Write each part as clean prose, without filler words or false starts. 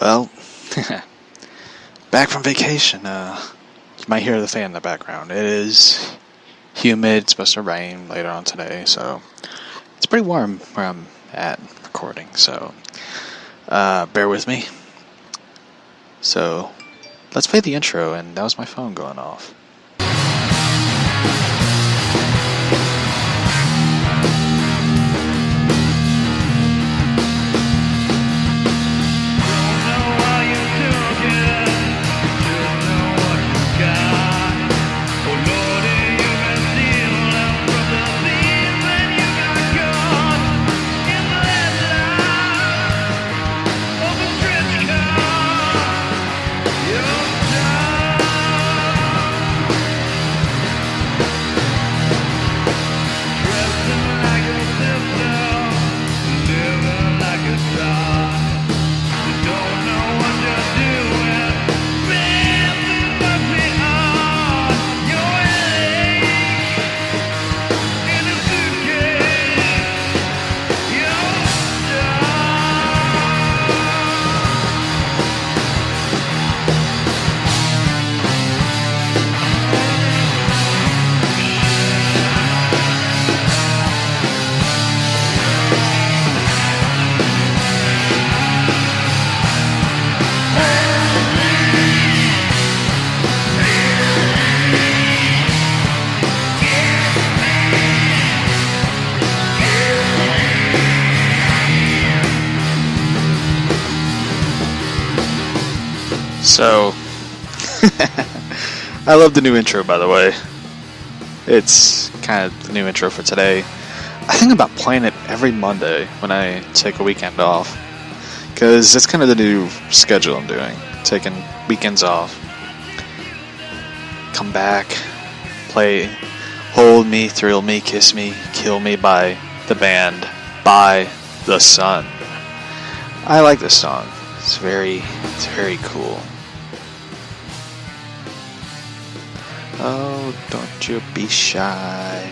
Well, back from vacation. You might hear the fan in the background. It is humid. It's supposed to rain later on today, so it's pretty warm where I'm at recording. So bear with me. So let's play the intro, and that was my phone going off. So, I love the new intro, by the way. It's kind of the new intro for today. I think about playing it every Monday when I take a weekend off, because it's kind of the new schedule I'm doing, taking weekends off. Come back, play Hold Me, Thrill Me, Kiss Me, Kill Me by the band By the Sun. I like this song. It's very cool. Oh, don't you be shy.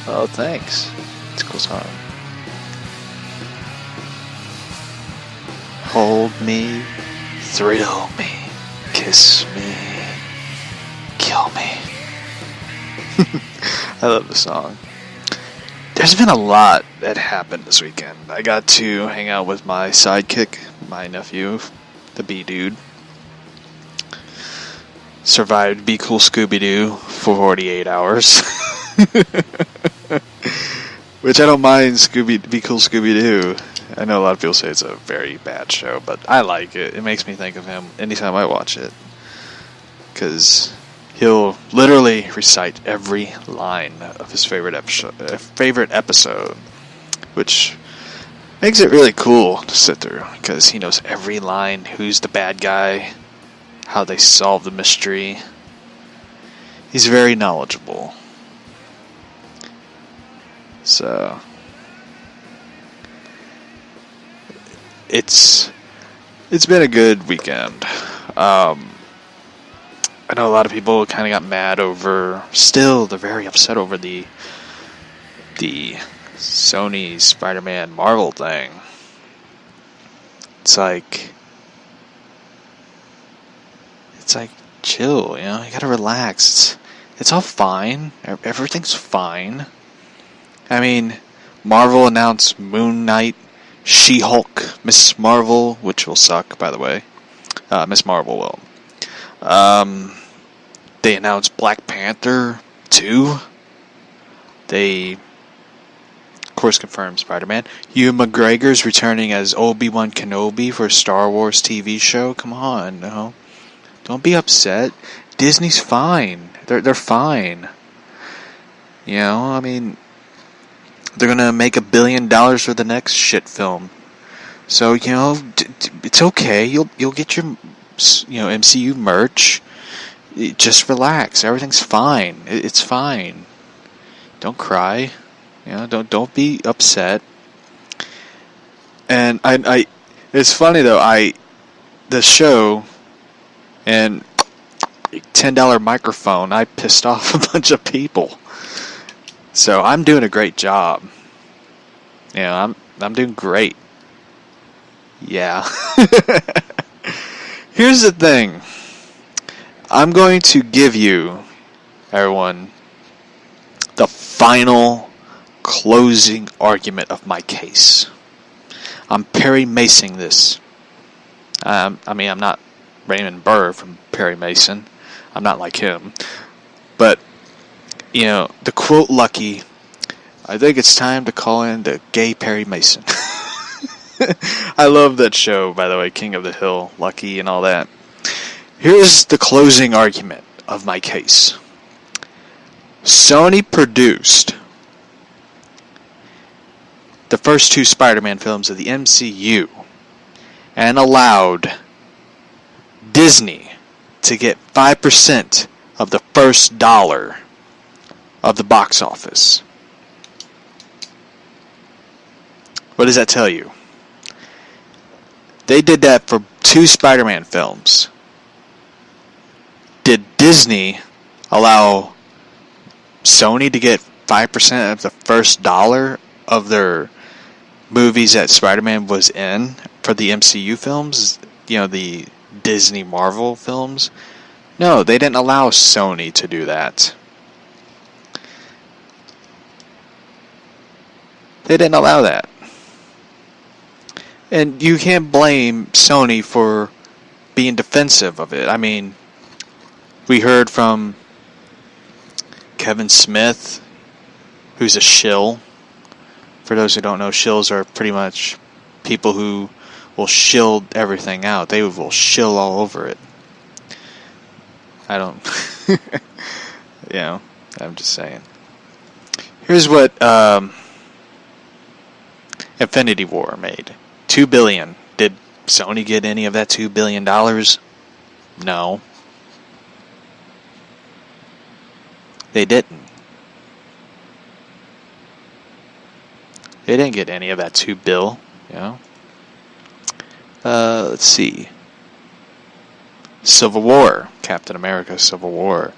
Oh, thanks. It's a cool song. Hold me, thrill me, kiss me, kill me. I love the song. There's been a lot that happened this weekend. I got to hang out with my sidekick, my nephew, the B-Dude. Survived Be Cool Scooby-Doo for 48 hours. Which I don't mind Be Cool Scooby-Doo. I know a lot of people say it's a very bad show, but I like it. It makes me think of him anytime I watch it. Because he'll literally recite every line of his favorite episode. Which makes it really cool to sit through. Because he knows every line, who's the bad guy, how they solve the mystery. He's very knowledgeable. So it's been a good weekend. I know a lot of people kind of got mad over. Still, they're very upset over the Sony Spider-Man Marvel thing. It's like, chill, you know, you gotta relax. It's all fine. Everything's fine. I mean, Marvel announced Moon Knight, She-Hulk, Miss Marvel, which will suck, by the way. Miss Marvel will. They announced Black Panther 2. They, of course, confirmed Spider-Man. Ewan McGregor's returning as Obi-Wan Kenobi for a Star Wars TV show. Come on, no. Don't be upset. Disney's fine. They're fine. You know, I mean, they're gonna make $1 billion for the next shit film. So, you know, it's okay. You'll get your, MCU merch. Just relax. Everything's fine. It's fine. Don't cry. You know, don't be upset. And I it's funny though. The show. And $10 microphone, I pissed off a bunch of people. So I'm doing a great job. You know, I'm doing great. Yeah. Here's the thing. I'm going to give you, everyone, the final closing argument of my case. I'm Perry Macing this. I'm not Raymond Burr from Perry Mason. I'm not like him. But, to quote Lucky, I think it's time to call in the gay Perry Mason. I love that show, by the way, King of the Hill, Lucky, and all that. Here's the closing argument of my case. Sony produced the first two Spider-Man films of the MCU and allowed Disney to get 5% of the first dollar of the box office. What does that tell you? They did that for two Spider-Man films. Did Disney allow Sony to get 5% of the first dollar of their movies that Spider-Man was in for the MCU films? The Disney Marvel films? No, they didn't allow Sony to do that. They didn't allow that. And you can't blame Sony for being defensive of it. I mean, we heard from Kevin Smith, who's a shill. For those who don't know, shills are pretty much people who will shill everything out. They will shill all over it. I don't... I'm just saying. Here's what Infinity War made. $2 billion. Did Sony get any of that $2 billion? No. They didn't. They didn't get any of that $2 billion, let's see. Civil War. Captain America Civil War.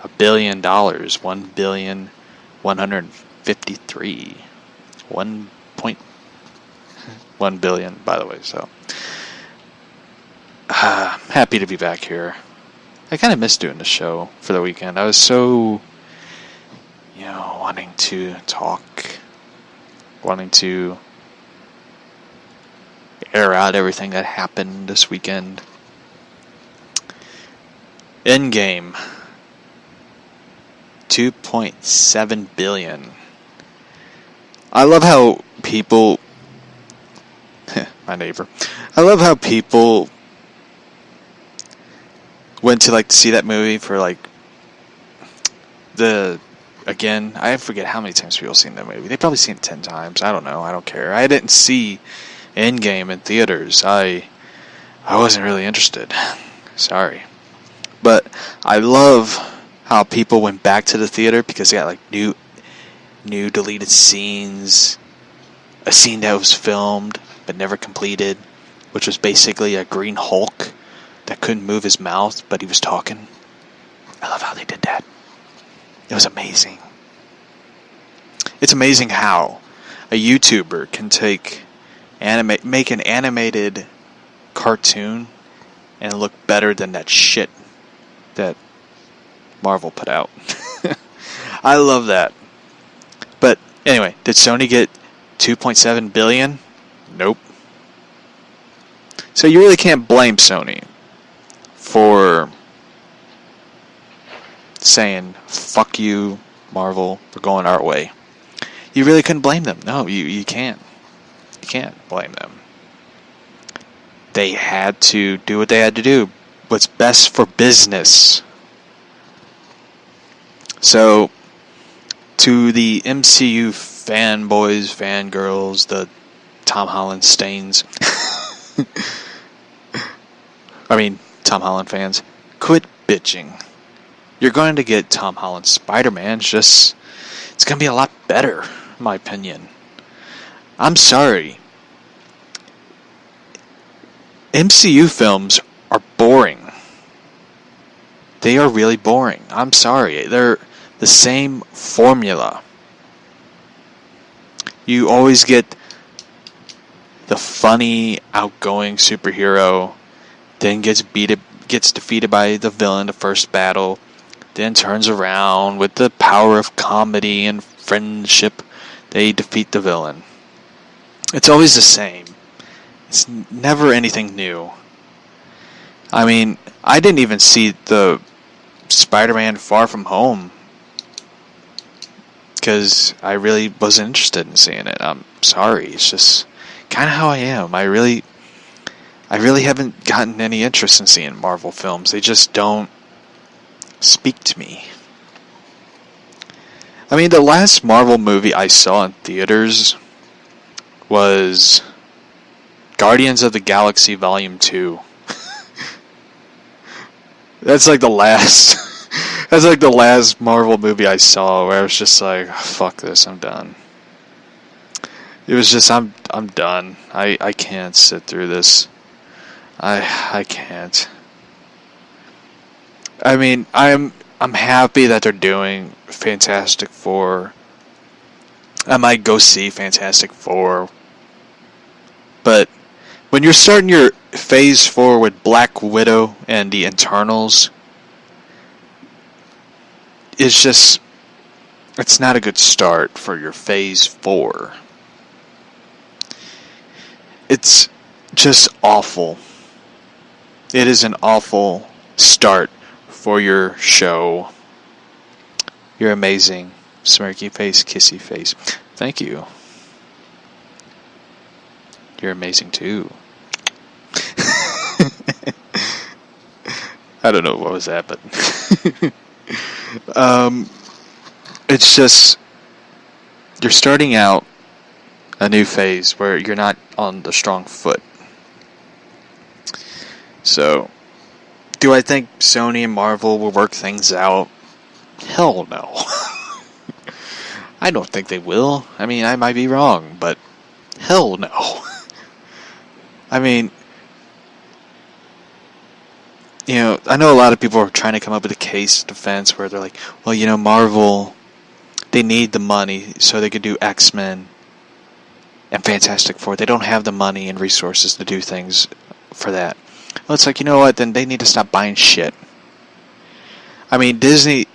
$1 billion. 1,153. 1 billion, by the way, so. Happy to be back here. I kind of missed doing the show for the weekend. I was so, wanting to talk, wanting to air out everything that happened this weekend. Endgame. 2.7 billion. I love how people... my neighbor. I love how people went to see that movie for again, I forget how many times people seen that movie. They probably seen it 10 times. I don't know. I don't care. I didn't see Endgame in theaters. I wasn't really interested. Sorry. But I love how people went back to the theater because they got new deleted scenes, a scene that was filmed but never completed, which was basically a Green Hulk that couldn't move his mouth, but he was talking. I love how they did that. It was amazing. It's amazing how a YouTuber can make an animated cartoon and look better than that shit that Marvel put out. I love that. But anyway, did Sony get 2.7 billion? Nope. So you really can't blame Sony for saying, fuck you, Marvel, we're going our way. You really couldn't blame them. No, you can't. You can't blame them. They had to do what they had to do. What's best for business. So, to the MCU fanboys, fangirls, the Tom Holland stains. Tom Holland fans, quit bitching. You're going to get Tom Holland's Spider-Man. It's going to be a lot better, in my opinion. I'm sorry. MCU films are boring. They are really boring. I'm sorry. They're the same formula. You always get the funny, outgoing superhero, then gets defeated by the villain the first battle, then turns around with the power of comedy and friendship. They defeat the villain. It's always the same. It's never anything new. I mean, I didn't even see the Spider-Man Far From Home because I really wasn't interested in seeing it. I'm sorry. It's just kind of how I am. I really haven't gotten any interest in seeing Marvel films. They just don't speak to me. I mean, the last Marvel movie I saw in theaters was Guardians of the Galaxy Volume 2. That's like the last Marvel movie I saw where I was just like, fuck this, I'm done. It was just, I'm done. I can't sit through this. I can't. I mean, I'm happy that they're doing Fantastic Four. I might go see Fantastic Four. But when you're starting your Phase 4 with Black Widow and the Eternals, it's not a good start for your Phase 4. It's just awful. It is an awful start for your show. You're amazing. Smirky face, kissy face. Thank you. You're amazing too. I don't know what was that, but it's just you're starting out a new phase where you're not on the strong foot. So, do I think Sony and Marvel will work things out? Hell no. I don't think they will. I mean, I might be wrong, but hell no. I mean, you know, I know a lot of people are trying to come up with a case defense where they're like, well, you know, Marvel, they need the money so they could do X-Men and Fantastic Four. They don't have the money and resources to do things for that. Well, it's like, you know what, then they need to stop buying shit. I mean, Disney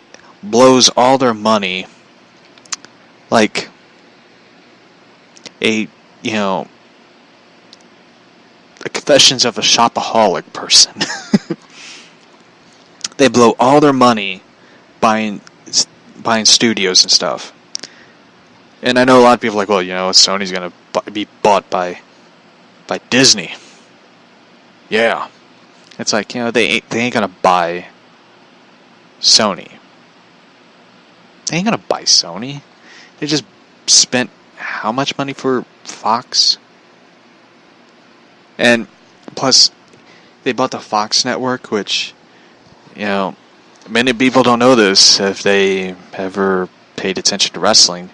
blows all their money like a Confessions of a Shopaholic person. They blow all their money buying studios and stuff. And I know a lot of people are like, well, you know, Sony's going to be bought by Disney. Yeah. It's like, you know, they ain't going to buy Sony. They ain't going to buy Sony. They just spent how much money for Fox? And plus, they bought the Fox network, which, you know, many people don't know this if they ever paid attention to wrestling.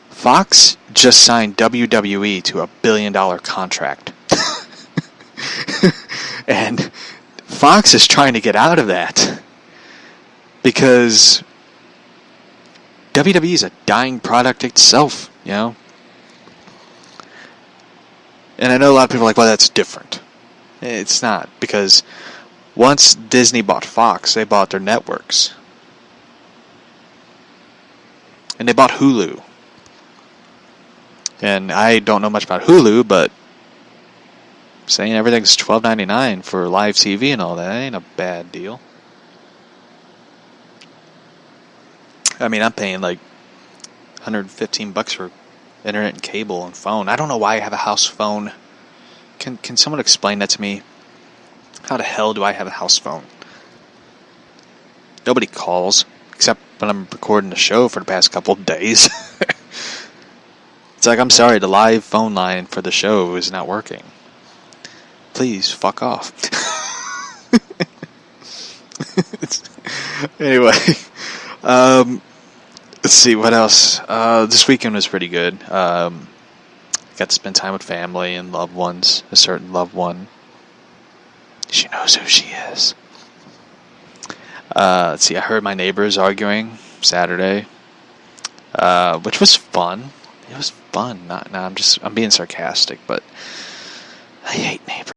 Fox just signed WWE to $1 billion contract. And Fox is trying to get out of that because WWE is a dying product itself, you know? And I know a lot of people are like, well, that's different. It's not, because once Disney bought Fox, they bought their networks. And they bought Hulu. And I don't know much about Hulu, but saying everything's $12.99 for live TV and all that ain't a bad deal. I mean, I'm paying like $115 for internet and cable and phone. I don't know why I have a house phone. Can someone explain that to me? How the hell do I have a house phone? Nobody calls, except when I'm recording the show for the past couple of days. It's like, I'm sorry, the live phone line for the show is not working. Please, fuck off. Anyway, let's see, what else? This weekend was pretty good. Got to spend time with family and loved ones. A certain loved one. She knows who she is. Let's see, I heard my neighbors arguing Saturday, which was fun. It was fun. I'm being sarcastic, but I hate neighbors.